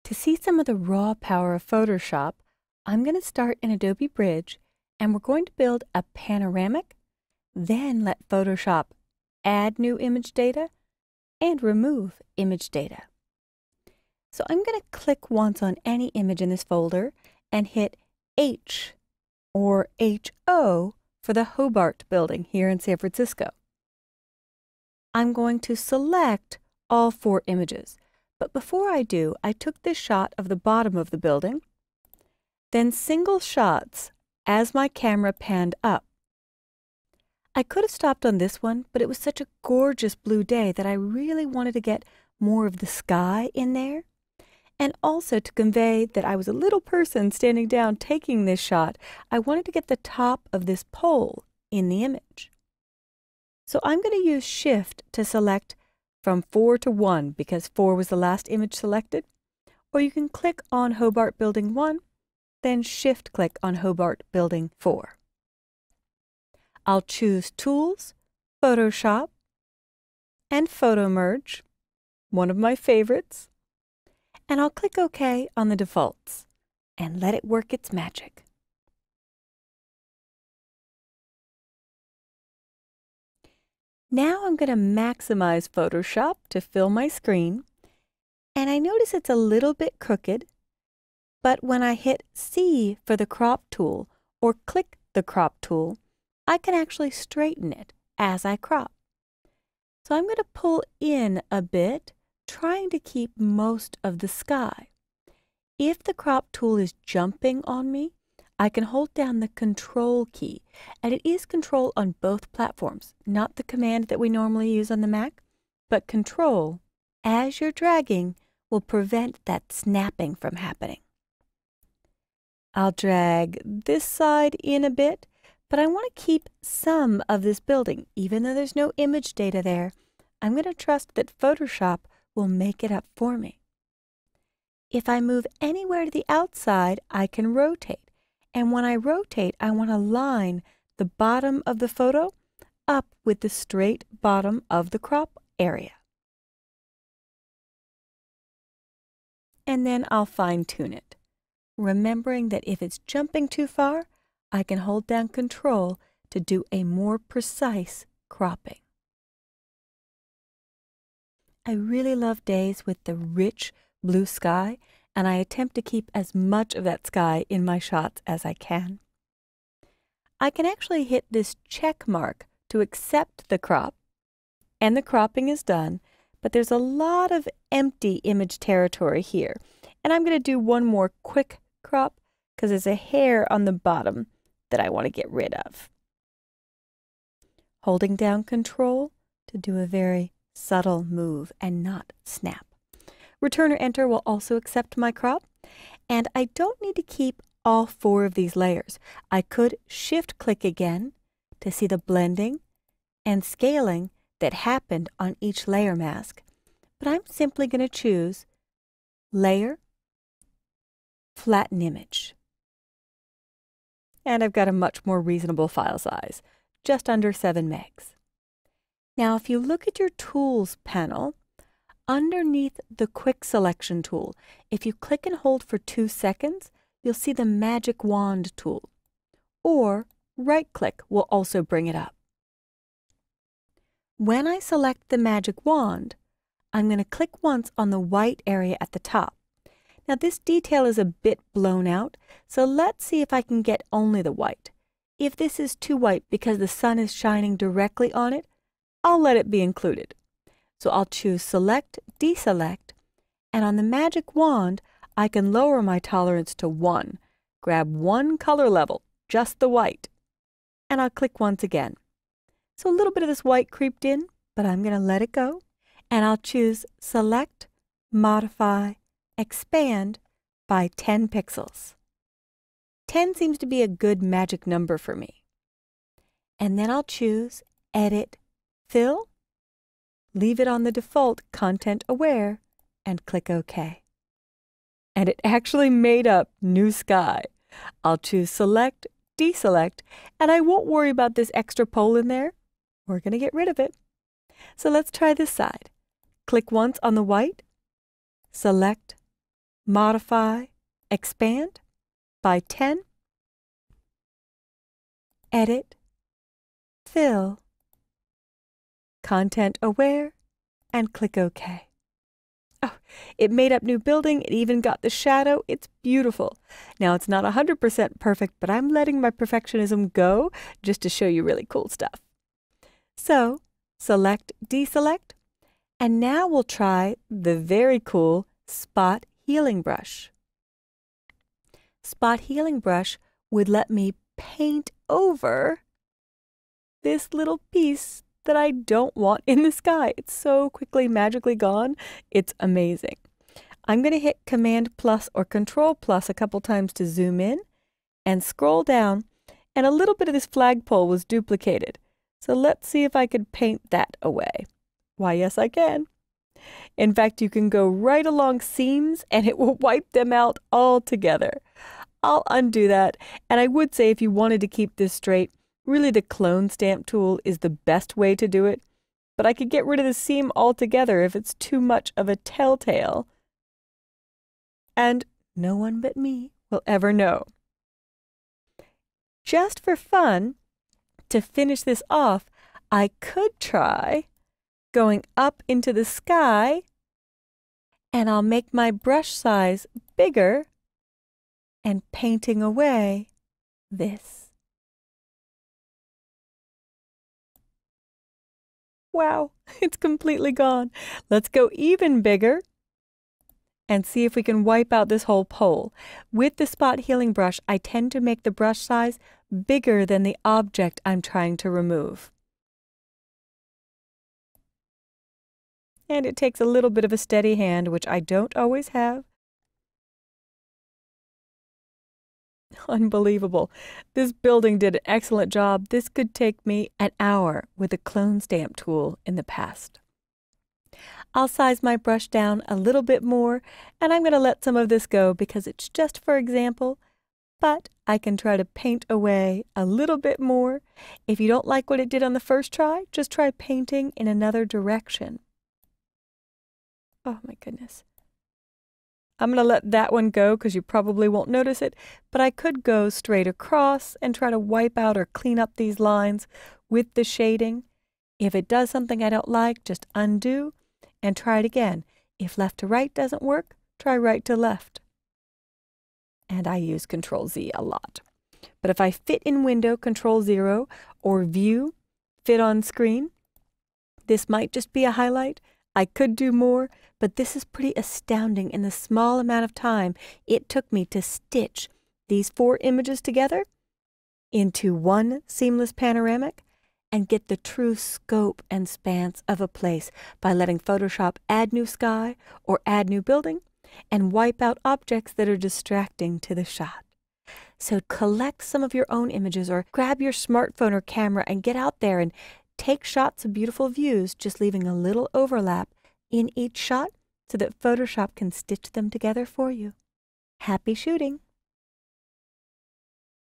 To see some of the raw power of Photoshop, I'm going to start in Adobe Bridge and we're going to build a panoramic, then let Photoshop add new image data and remove image data. So I'm going to click once on any image in this folder and hit H or HO for the Hobart building here in San Francisco. I'm going to select all 4 images. But before I do, I took this shot of the bottom of the building, then single shots as my camera panned up. I could have stopped on this one, but it was such a gorgeous blue day that I really wanted to get more of the sky in there, and also to convey that I was a little person standing down taking this shot. I wanted to get the top of this pole in the image. So I'm going to use Shift to select from 4 to 1 because 4 was the last image selected, or you can click on Hobart Building 1, then Shift-click on Hobart Building 4. I'll choose Tools, Photoshop, and Photo Merge, one of my favorites, and I'll click OK on the defaults and let it work its magic. Now I'm going to maximize Photoshop to fill my screen, and I notice it's a little bit crooked, but when I hit C for the crop tool or click the crop tool, I can actually straighten it as I crop. So I'm going to pull in a bit, trying to keep most of the sky. If the crop tool is jumping on me, I can hold down the Control key, and it is Control on both platforms, not the command that we normally use on the Mac, but Control, as you're dragging, will prevent that snapping from happening. I'll drag this side in a bit, but I want to keep some of this building. Even though there's no image data there, I'm going to trust that Photoshop will make it up for me. If I move anywhere to the outside, I can rotate. And when I rotate, I want to line the bottom of the photo up with the straight bottom of the crop area. And then I'll fine-tune it, remembering that if it's jumping too far, I can hold down Control to do a more precise cropping. I really love days with the rich blue sky, and I attempt to keep as much of that sky in my shots as I can. I can actually hit this check mark to accept the crop, and the cropping is done, but there's a lot of empty image territory here, and I'm going to do one more quick crop because there's a hair on the bottom that I want to get rid of. Holding down Control to do a very subtle move and not snap. Return or Enter will also accept my crop, and I don't need to keep all 4 of these layers. I could Shift-click again to see the blending and scaling that happened on each layer mask, but I'm simply going to choose Layer, Flatten Image. And I've got a much more reasonable file size, just under 7 megs. Now, if you look at your Tools panel, underneath the Quick Selection tool, if you click and hold for 2 seconds, you'll see the Magic Wand tool, or right-click will also bring it up. When I select the Magic Wand, I'm going to click once on the white area at the top. Now this detail is a bit blown out, so let's see if I can get only the white. If this is too white because the sun is shining directly on it, I'll let it be included. So I'll choose Select, Deselect, and on the Magic Wand, I can lower my tolerance to 1. Grab one color level, just the white, and I'll click once again. So a little bit of this white creeped in, but I'm going to let it go, and I'll choose Select, Modify, Expand by 10 pixels. 10 seems to be a good magic number for me. And then I'll choose Edit, Fill, leave it on the default Content Aware, and click OK. And it actually made up New Sky. I'll choose Select, Deselect, and I won't worry about this extra pole in there. We're going to get rid of it. So let's try this side. Click once on the white, select, modify, expand by 10, edit, fill, content aware, and click OK. Oh, it made up new building. It even got the shadow. It's beautiful. Now, it's not 100% perfect, but I'm letting my perfectionism go just to show you really cool stuff. So, select, deselect, and now we'll try the very cool Spot Healing Brush. Spot Healing Brush would let me paint over this little piece that I don't want in the sky. It's so quickly, magically gone. It's amazing. I'm going to hit Command plus or Control plus a couple times to zoom in and scroll down, and a little bit of this flagpole was duplicated. So let's see if I could paint that away. Why, yes, I can. In fact, you can go right along seams and it will wipe them out altogether. I'll undo that, and I would say if you wanted to keep this straight, really the clone stamp tool is the best way to do it, but I could get rid of the seam altogether if it's too much of a telltale. And no one but me will ever know. Just for fun, to finish this off, I could try going up into the sky, and I'll make my brush size bigger and painting away this. Wow, it's completely gone. Let's go even bigger and see if we can wipe out this whole pole. With the Spot Healing Brush, I tend to make the brush size bigger than the object I'm trying to remove. And it takes a little bit of a steady hand, which I don't always have. Unbelievable. This building did an excellent job. This could take me an hour with a clone stamp tool in the past. I'll size my brush down a little bit more, and I'm going to let some of this go because it's just for example, but I can try to paint away a little bit more. If you don't like what it did on the first try, just try painting in another direction. Oh my goodness. I'm going to let that one go because you probably won't notice it, but I could go straight across and try to wipe out or clean up these lines with the shading. If it does something I don't like, just undo and try it again. If left to right doesn't work, try right to left. And I use Control Z a lot. But if I fit in window, Control 0, or view, fit on screen, this might just be a highlight. I could do more, but this is pretty astounding in the small amount of time it took me to stitch these 4 images together into one seamless panoramic and get the true scope and spans of a place by letting Photoshop add new sky or add new building and wipe out objects that are distracting to the shot. So collect some of your own images or grab your smartphone or camera and get out there and take shots of beautiful views, just leaving a little overlap in each shot so that Photoshop can stitch them together for you. Happy shooting!